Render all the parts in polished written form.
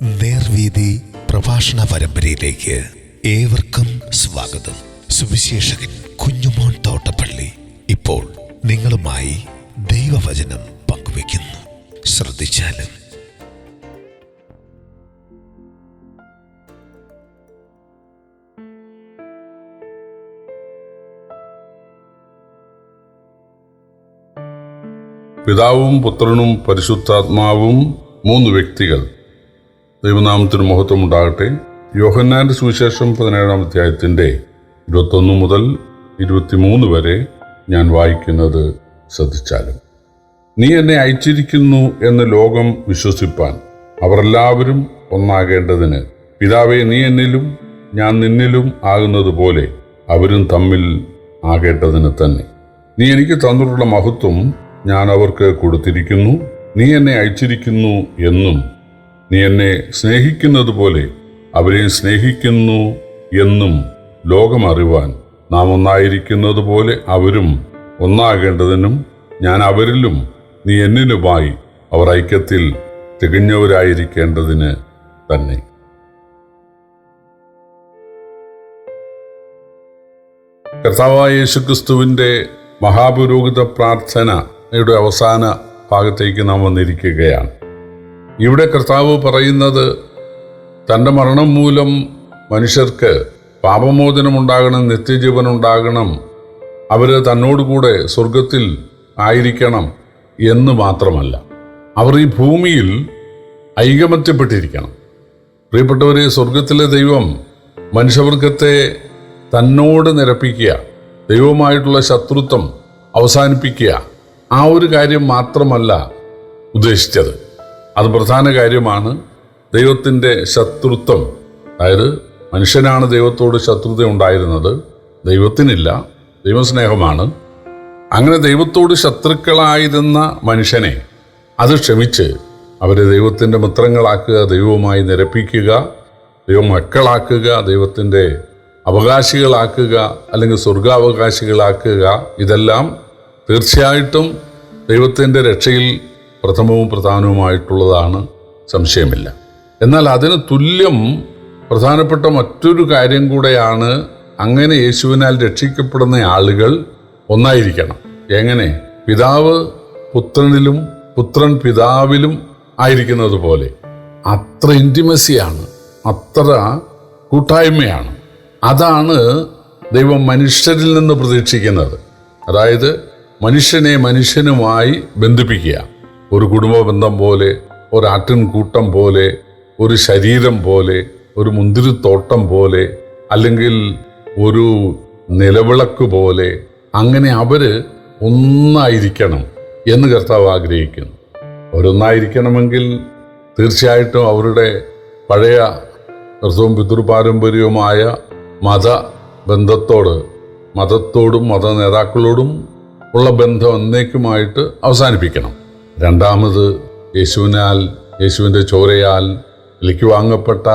നേർവീതി പ്രഭാഷണ പരമ്പരയിലേക്ക് ഏവർക്കും സ്വാഗതം. സുവിശേഷകൻ കുഞ്ഞുമോൻ തോട്ടപ്പള്ളി ഇപ്പോൾ നിങ്ങളുമായി ദൈവവചനം പങ്കുവയ്ക്കുന്നു. ശ്രദ്ധിച്ചാലും. പിതാവും പുത്രനും പരിശുദ്ധാത്മാവും 3 വ്യക്തികൾ. ദൈവനാമത്തിന് മഹത്വം ഉണ്ടാകട്ടെ. യോഹന്നാന്റെ സുവിശേഷം 17-ാം അധ്യായത്തിന്റെ 21 മുതൽ 23 വരെ ഞാൻ വായിക്കുന്നത് ശ്രദ്ധിച്ചാലും. നീ എന്നെ അയച്ചിരിക്കുന്നു എന്ന് ലോകം വിശ്വസിപ്പാൻ അവർ എല്ലാവരും ഒന്നാകേണ്ടതിന്, പിതാവേ, നീ എന്നിലും ഞാൻ നിന്നിലും ആകുന്നത് പോലെ അവരും തമ്മിൽ ആകേണ്ടതിന് തന്നെ. നീ എനിക്ക് തന്നിട്ടുള്ള മഹത്വം ഞാൻ അവർക്ക് കൊടുത്തിരിക്കുന്നു. നീ എന്നെ അയച്ചിരിക്കുന്നു എന്നും നീ എന്നെ സ്നേഹിക്കുന്നത് പോലെ അവരെയും സ്നേഹിക്കുന്നു എന്നും ലോകം അറിവാൻ നാം ഒന്നായിരിക്കുന്നത് പോലെ അവരും ഒന്നാകേണ്ടതിനും ഞാൻ അവരിലും നീ എന്നിലുമായി അവർ ഐക്യത്തിൽ തികഞ്ഞവരായിരിക്കേണ്ടതിന് തന്നെ. കർത്താവായ യേശുക്രിസ്തുവിന്റെ മഹാപുരോഹിത പ്രാർത്ഥനയുടെ അവസാന ഭാഗത്തേക്ക് നാം വന്നിരിക്കുകയാണ്. ഇവിടെ കർത്താവ് പറയുന്നത്, തൻ്റെ മരണം മൂലം മനുഷ്യർക്ക് പാപമോചനമുണ്ടാകണം, നിത്യജീവൻ ഉണ്ടാകണം, അവർ തന്നോടുകൂടെ സ്വർഗത്തിൽ ആയിരിക്കണം എന്ന് മാത്രമല്ല, അവർ ഈ ഭൂമിയിൽ ഐകമത്യപ്പെട്ടിരിക്കണം. പ്രിയപ്പെട്ടവരെ, സ്വർഗത്തിലെ ദൈവം മനുഷ്യവർഗത്തെ തന്നോട് നിരപ്പിക്കുക, ദൈവവുമായിട്ടുള്ള ശത്രുത്വം അവസാനിപ്പിക്കുക, ആ ഒരു കാര്യം മാത്രമല്ല ഉദ്ദേശിച്ചത്. അത് പ്രധാന കാര്യമാണ്. ദൈവത്തിൻ്റെ ശത്രുത്വം, അതായത് മനുഷ്യനാണ് ദൈവത്തോട് ശത്രുത ഉണ്ടായിരുന്നത്, ദൈവത്തിനില്ല, ദൈവസ്നേഹമാണ്. അങ്ങനെ ദൈവത്തോട് ശത്രുക്കളായിരുന്ന മനുഷ്യനെ അത് ക്ഷമിച്ച് അവരെ ദൈവത്തിൻ്റെ മിത്രങ്ങളാക്കുക, ദൈവവുമായി നിരപ്പിക്കുക, ദൈവമക്കളാക്കുക, ദൈവത്തിൻ്റെ അവകാശികളാക്കുക, അല്ലെങ്കിൽ സ്വർഗാവകാശികളാക്കുക. ഇതെല്ലാം തീർച്ചയായിട്ടും ദൈവത്തിൻ്റെ രക്ഷയിൽ പ്രഥമവും പ്രധാനവുമായിട്ടുള്ളതാണ്, സംശയമില്ല. എന്നാൽ അതിന് തുല്യം പ്രധാനപ്പെട്ട മറ്റൊരു കാര്യം കൂടെയാണ്, അങ്ങനെ യേശുവിനാൽ രക്ഷിക്കപ്പെടുന്ന ആളുകൾ ഒന്നായിരിക്കണം. എങ്ങനെ? പിതാവ് പുത്രനിലും പുത്രൻ പിതാവിലും ആയിരിക്കുന്നത് പോലെ. അത്ര ഇൻറ്റിമസിയാണ്, അത്ര കൂട്ടായ്മയാണ്. അതാണ് ദൈവം മനുഷ്യരിൽ നിന്ന് പ്രതീക്ഷിക്കുന്നത്. അതായത് മനുഷ്യനെ മനുഷ്യനുമായി ബന്ധിപ്പിക്കുക. ഒരു കുടുംബ ബന്ധം പോലെ, ഒരു ആട്ടിൻകൂട്ടം പോലെ, ഒരു ശരീരം പോലെ, ഒരു മുന്തിരിത്തോട്ടം പോലെ, അല്ലെങ്കിൽ ഒരു നിലവിളക്ക് പോലെ, അങ്ങനെ അവര് ഒന്നായിരിക്കണം എന്ന് കർത്താവ് ആഗ്രഹിക്കുന്നു. അവരൊന്നായിരിക്കണമെങ്കിൽ തീർച്ചയായിട്ടും അവരുടെ പഴയ കർത്തവും പിതൃപാരമ്പര്യവുമായ മതത്തോടും മത നേതാക്കളോടും ഉള്ള ബന്ധം എന്നേക്കുമായിട്ട് അവസാനിപ്പിക്കണം. രണ്ടാമത്, യേശുവിൻ്റെ ചോരയാൽ വിലയ്ക്ക് വാങ്ങപ്പെട്ട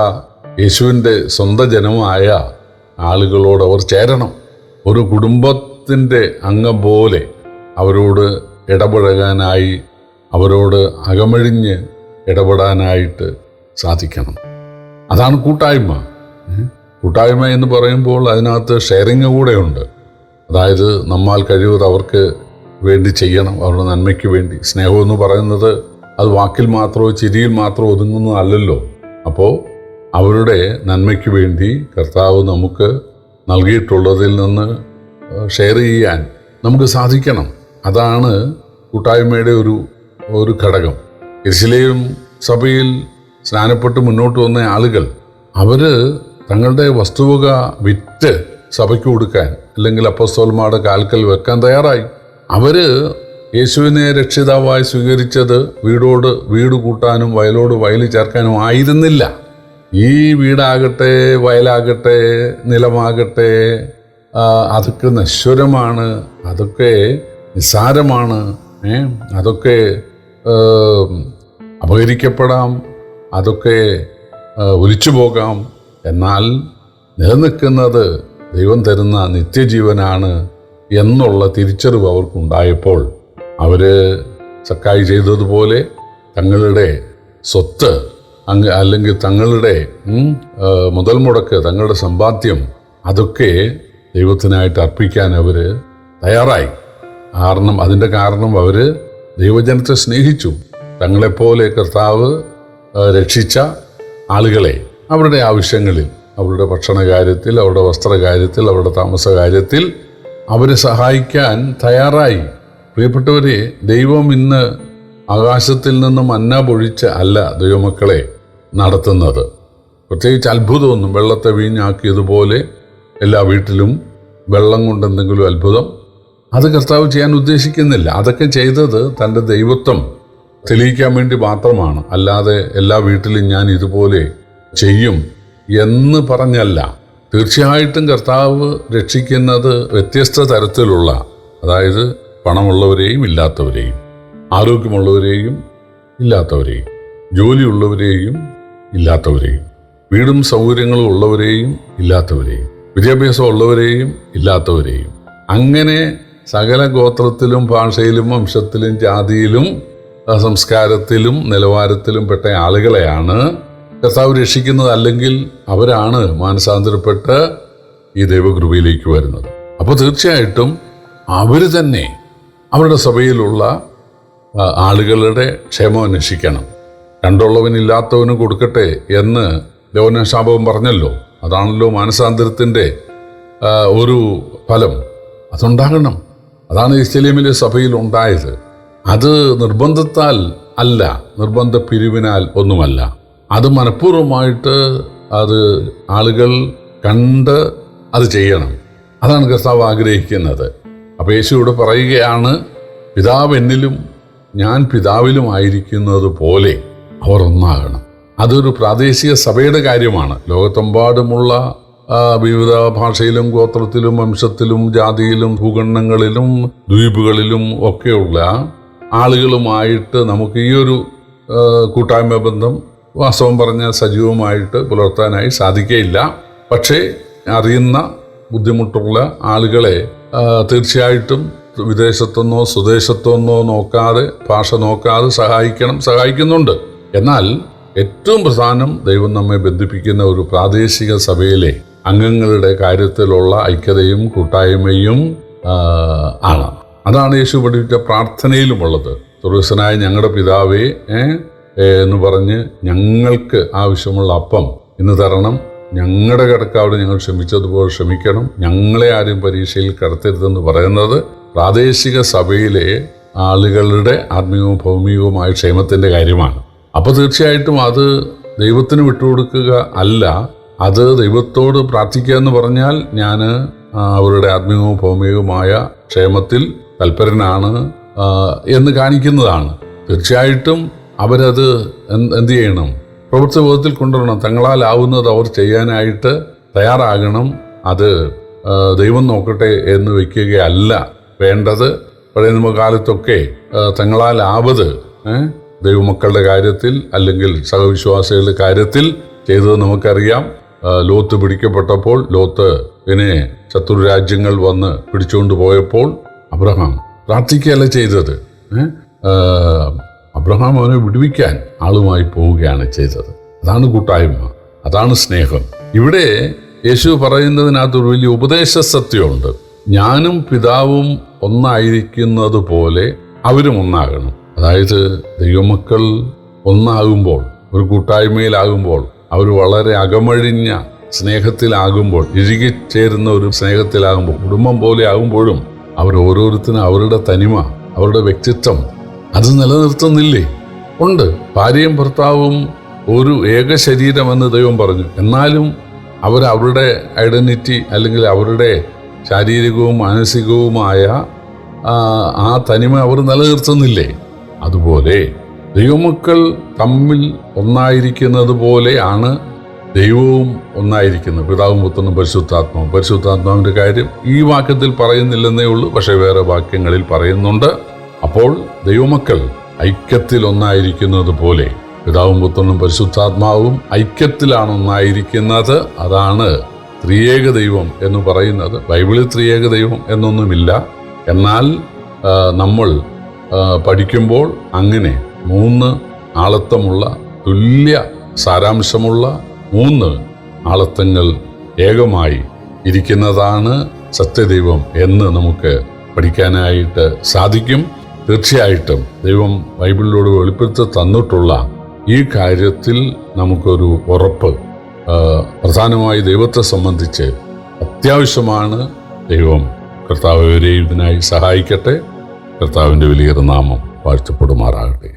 യേശുവിൻ്റെ സ്വന്തം ജനമായ ആളുകളോട് അവർ ചേരണം. ഒരു കുടുംബത്തിൻ്റെ അംഗം പോലെ അവരോട് ഇടപഴകാനായി, അവരോട് അകമഴിഞ്ഞ് ഇടപെടാനായിട്ട് സാധിക്കണം. അതാണ് കൂട്ടായ്മ. കൂട്ടായ്മ എന്ന് പറയുമ്പോൾ അതിനകത്ത് ഷെയറിങ് കൂടെയുണ്ട്. അതായത് നമ്മാൽ കഴിവത് അവർക്ക് വേണ്ടി ചെയ്യണം, അവരുടെ നന്മയ്ക്ക് വേണ്ടി. സ്നേഹമെന്ന് പറയുന്നത് അത് വാക്കിൽ മാത്രമോ ചിരിയിൽ മാത്രമോ ഒതുങ്ങുന്നതല്ലല്ലോ. അപ്പോൾ അവരുടെ നന്മയ്ക്ക് വേണ്ടി കർത്താവ് നമുക്ക് നൽകിയിട്ടുള്ളതിൽ നിന്ന് ഷെയർ ചെയ്യാൻ നമുക്ക് സാധിക്കണം. അതാണ് കൂട്ടായ്മയുടെ ഒരു ഘടകം. യെരുശലേം സഭയിൽ സ്നാനപ്പെട്ട് മുന്നോട്ട് വന്ന ആളുകൾ, അവർ തങ്ങളുടെ വസ്തുവക വിറ്റ് സഭയ്ക്ക് കൊടുക്കാൻ, അല്ലെങ്കിൽ അപ്പോസ്തലന്മാരുടെ കാൽക്കൽ വെക്കാൻ തയ്യാറായി. അവര് യേശുവിനെ രക്ഷിതാവായി സ്വീകരിച്ചത് വീടോട് വീട് കൂട്ടാനും വയലോട് വയൽ ചേർക്കാനും ആയിരുന്നില്ല. ഈ വീടാകട്ടെ, വയലാകട്ടെ, നിലമാകട്ടെ, അതൊക്കെ നശ്വരമാണ്, അതൊക്കെ നിസ്സാരമാണ്, അതൊക്കെ അപഹരിക്കപ്പെടാം, അതൊക്കെ ഒലിച്ചു പോകാം. എന്നാൽ നിലനിൽക്കുന്നത് ദൈവം തരുന്ന നിത്യജീവനാണ് എന്നുള്ള തിരിച്ചറിവ് അവർക്കുണ്ടായപ്പോൾ അവർ സക്കായി ചെയ്തതുപോലെ തങ്ങളുടെ സ്വത്ത് അല്ലെങ്കിൽ തങ്ങളുടെ മുതൽ മുടക്ക്, തങ്ങളുടെ സമ്പാദ്യം അതൊക്കെ ദൈവത്തിനായിട്ട് അർപ്പിക്കാൻ അവർ തയ്യാറായി. അതിൻ്റെ കാരണം അവർ ദൈവജനത്തെ സ്നേഹിച്ചു. തങ്ങളെപ്പോലെ കർത്താവ് രക്ഷിച്ച ആളുകളെ അവരുടെ ആവശ്യങ്ങളിൽ, അവരുടെ ഭക്ഷണ കാര്യത്തിൽ, അവരുടെ വസ്ത്രകാര്യത്തിൽ, അവരുടെ താമസ കാര്യത്തിൽ അവരെ സഹായിക്കാൻ തയ്യാറായി. പ്രിയപ്പെട്ടവരെ, ദൈവം ഇന്ന് ആകാശത്തിൽ നിന്നും മന്ന പൊഴിച്ച് അല്ല ദൈവമക്കളെ നടത്തുന്നത്. പ്രത്യേകിച്ച് അത്ഭുതമൊന്നും, വെള്ളത്തെ വീഞ്ഞാക്കിയതുപോലെ എല്ലാ വീട്ടിലും വെള്ളം കൊണ്ട് എന്തെങ്കിലും അത്ഭുതം അത് കർത്താവ് ചെയ്യാൻ ഉദ്ദേശിക്കുന്നില്ല. അതൊക്കെ ചെയ്തത് തൻ്റെ ദൈവത്വം തെളിയിക്കാൻ വേണ്ടി മാത്രമാണ്. അല്ലാതെ എല്ലാ വീട്ടിലും ഞാൻ ഇതുപോലെ ചെയ്യും എന്ന് പറഞ്ഞല്ല. തീർച്ചയായിട്ടും കർത്താവ് രക്ഷിക്കുന്നത് വ്യത്യസ്ത തരത്തിലുള്ള, അതായത് പണമുള്ളവരെയും ഇല്ലാത്തവരെയും, ആരോഗ്യമുള്ളവരെയും ഇല്ലാത്തവരെയും, ജോലിയുള്ളവരെയും ഇല്ലാത്തവരെയും, വീടും സൗകര്യങ്ങളും ഉള്ളവരെയും ഇല്ലാത്തവരെയും, വിദ്യാഭ്യാസം ഉള്ളവരെയും ഇല്ലാത്തവരെയും, അങ്ങനെ സകല ഗോത്രത്തിലും ഭാഷയിലും വംശത്തിലും ജാതിയിലും സംസ്കാരത്തിലും നിലവാരത്തിലും പെട്ട ആളുകളെയാണ് കർത്താവ് രക്ഷിക്കുന്നത്. അല്ലെങ്കിൽ അവരാണ് മാനസാന്തരപ്പെട്ട് ഈ ദൈവകൃപയിലേക്ക് വരുന്നത്. അപ്പോൾ തീർച്ചയായിട്ടും അവർ തന്നെ അവരുടെ സഭയിലുള്ള ആളുകളുടെ ക്ഷേമം അന്വേഷിക്കണം. കണ്ടുള്ളവനില്ലാത്തവന് കൊടുക്കട്ടെ എന്ന് യോഹന്നാൻ പറഞ്ഞല്ലോ. അതാണല്ലോ മാനസാന്തരത്തിൻ്റെ ഒരു ഫലം. അതുണ്ടാകണം. അതാണ് യെരൂശലേമിലെ സഭയിൽ ഉണ്ടായത്. അത് നിർബന്ധത്താൽ അല്ല, നിർബന്ധ പിരിവിനാൽ ഒന്നുമല്ല. അത് മനഃപൂർവ്വമായിട്ട് അത് ആളുകൾ കണ്ട് അത് ചെയ്യണം. അതാണ് കർത്താവ് ആഗ്രഹിക്കുന്നത്. അപ്പോൾ യേശുവിടെ പറയുകയാണ്, പിതാവ് എന്നിലും ഞാൻ പിതാവിലും ആയിരിക്കുന്നത് പോലെ അവർ ഒന്നാകണം. അതൊരു പ്രാദേശിക സഭയുടെ കാര്യമാണ്. ലോകത്തെമ്പാടുമുള്ള വിവിധ ഭാഷയിലും ഗോത്രത്തിലും വംശത്തിലും ജാതിയിലും ഭൂഖണ്ഡങ്ങളിലും ദ്വീപുകളിലും ഒക്കെയുള്ള ആളുകളുമായിട്ട് നമുക്ക് ഈ ഒരു കൂട്ടായ്മ ബന്ധം വാസ്തവം പറഞ്ഞാൽ സജീവമായിട്ട് പുലർത്താനായി സാധിക്കുകയില്ല. പക്ഷേ അറിയുന്ന ബുദ്ധിമുട്ടുള്ള ആളുകളെ തീർച്ചയായിട്ടും വിദേശത്തൊന്നോ സ്വദേശത്തൊന്നോ നോക്കാതെ, ഭാഷ നോക്കാതെ സഹായിക്കുന്നുണ്ട്. എന്നാൽ ഏറ്റവും പ്രധാനം ദൈവം നമ്മെ ബന്ധിപ്പിക്കുന്ന ഒരു പ്രാദേശിക സഭയിലെ അംഗങ്ങളുടെ കാര്യത്തിലുള്ള ഐക്യതയും കൂട്ടായ്മയും ആണ്. അതാണ് യേശു പഠിപ്പിച്ച പ്രാർത്ഥനയിലുമുള്ളത്. സ്വർഗ്ഗസ്ഥനായ ഞങ്ങളുടെ പിതാവേ എന്ന് പറഞ്ഞ് ഞങ്ങൾക്ക് ആവശ്യമുള്ള അപ്പം ഇന്ന് തരണം, ഞങ്ങളുടെ കടക്കാരോട് ഞങ്ങൾ ക്ഷമിച്ചതുപോലെ ക്ഷമിക്കണം, ഞങ്ങളെ ആരും പരീക്ഷയിൽ കടത്തരുതെന്ന് പറയുന്നത് പ്രാദേശിക സഭയിലെ ആളുകളുടെ ആത്മീയവും ഭൗമികവുമായ ക്ഷേമത്തിൻ്റെ കാര്യമാണ്. അപ്പോൾ തീർച്ചയായിട്ടും അത് ദൈവത്തിന് വിട്ടുകൊടുക്കുക അല്ല, അത് ദൈവത്തോട് പ്രാർത്ഥിക്കുക എന്ന് പറഞ്ഞാൽ ഞാൻ അവരുടെ ആത്മീയവും ഭൗമികവുമായ ക്ഷേമത്തിൽ തൽപരനാണ് എന്ന് കാണിക്കുന്നതാണ്. തീർച്ചയായിട്ടും അവരത് എന്ത് ചെയ്യണം? പ്രവൃത്തിബോധത്തിൽ കൊണ്ടുവരണം. തങ്ങളാലാവുന്നത് അവർ ചെയ്യാനായിട്ട് തയ്യാറാകണം. അത് ദൈവം നോക്കട്ടെ എന്ന് വയ്ക്കുകയല്ല വേണ്ടത്. പഴയ നിയമകാലത്തൊക്കെ തങ്ങളാലാവത് ദൈവമക്കളുടെ കാര്യത്തിൽ അല്ലെങ്കിൽ സഹവിശ്വാസികളുടെ കാര്യത്തിൽ ചെയ്തത് നമുക്കറിയാം. ലോത്ത് പിടിക്കപ്പെട്ടപ്പോൾ, ലോത്തിനെ ശത്രുരാജ്യങ്ങൾ വന്ന് പിടിച്ചുകൊണ്ട് പോയപ്പോൾ അബ്രഹാം പ്രാർത്ഥിക്കുകയല്ല ചെയ്തത്. അബ്രഹാം അവനെ വിടുവിക്കാൻ ആളുമായി പോവുകയാണ് ചെയ്തത്. അതാണ് കൂട്ടായ്മ, അതാണ് സ്നേഹം. ഇവിടെ യേശു പറയുന്നതിനകത്തൊരു വലിയ ഉപദേശ സത്യമുണ്ട്. ഞാനും പിതാവും ഒന്നായിരിക്കുന്നത് പോലെ അവരും ഒന്നാകണം. അതായത് ദൈവമക്കൾ ഒന്നാകുമ്പോൾ, ഒരു കൂട്ടായ്മയിലാകുമ്പോൾ, അവർ വളരെ അകമഴിഞ്ഞ സ്നേഹത്തിലാകുമ്പോൾ, ഇഴുകിച്ചേരുന്ന ഒരു സ്നേഹത്തിലാകുമ്പോൾ, കുടുംബം പോലെ ആകുമ്പോഴും അവർ ഓരോരുത്തരും അവരുടെ തനിമ, അവരുടെ വ്യക്തിത്വം അത് നിലനിർത്തുന്നില്ലേ? ഉണ്ട്. ഭാര്യയും ഭർത്താവും ഒരു ഏക ശരീരമെന്ന് ദൈവം പറഞ്ഞു. എന്നാലും അവരുടെ ഐഡന്റിറ്റി അല്ലെങ്കിൽ അവരുടെ ശാരീരികവും മാനസികവുമായ ആ തനിമ അവർ നിലനിർത്തുന്നില്ലേ? അതുപോലെ ദൈവമക്കൾ തമ്മിൽ ഒന്നായിരിക്കുന്നത് പോലെയാണ് ദൈവവും ഒന്നായിരിക്കുന്നത്. പിതാവും പുത്രനും പരിശുദ്ധാത്മാവും. പരിശുദ്ധാത്മാവിൻ്റെ കാര്യം ഈ വാക്യത്തിൽ പറയുന്നില്ലെന്നേ ഉള്ളൂ, പക്ഷേ വേറെ വാക്യങ്ങളിൽ പറയുന്നുണ്ട്. അപ്പോൾ ദൈവമക്കൾ ഐക്യത്തിൽ ഒന്നായിരിക്കുന്നത് പോലെ പിതാവും പുത്രനും പരിശുദ്ധാത്മാവും ഐക്യത്തിലാണ് ഒന്നായിരിക്കുന്നത്. അതാണ് ത്രിയേക ദൈവം എന്ന് പറയുന്നത്. ബൈബിളിൽ ത്രിയേക ദൈവം എന്നൊന്നുമില്ല. എന്നാൽ നമ്മൾ പഠിക്കുമ്പോൾ അങ്ങനെ 3 ആളത്വമുള്ള തുല്യ സാരാംശമുള്ള 3 ആളത്വങ്ങൾ ഏകമായി ഇരിക്കുന്നതാണ് സത്യദൈവം എന്ന് നമുക്ക് പഠിക്കാനായിട്ട് സാധിക്കും. തീർച്ചയായിട്ടും ദൈവം ബൈബിളിലൂടെ വെളിപ്പെടുത്തി തന്നിട്ടുള്ള ഈ കാര്യത്തിൽ നമുക്കൊരു ഉറപ്പ് പ്രധാനമായി ദൈവത്തെ സംബന്ധിച്ച് അത്യാവശ്യമാണ്. ദൈവം കർത്താവ് ഇതിനായി സഹായിക്കട്ടെ. കർത്താവിൻ്റെ വലിയ നാമം വാഴ്ത്തപ്പെടുമാറാകട്ടെ.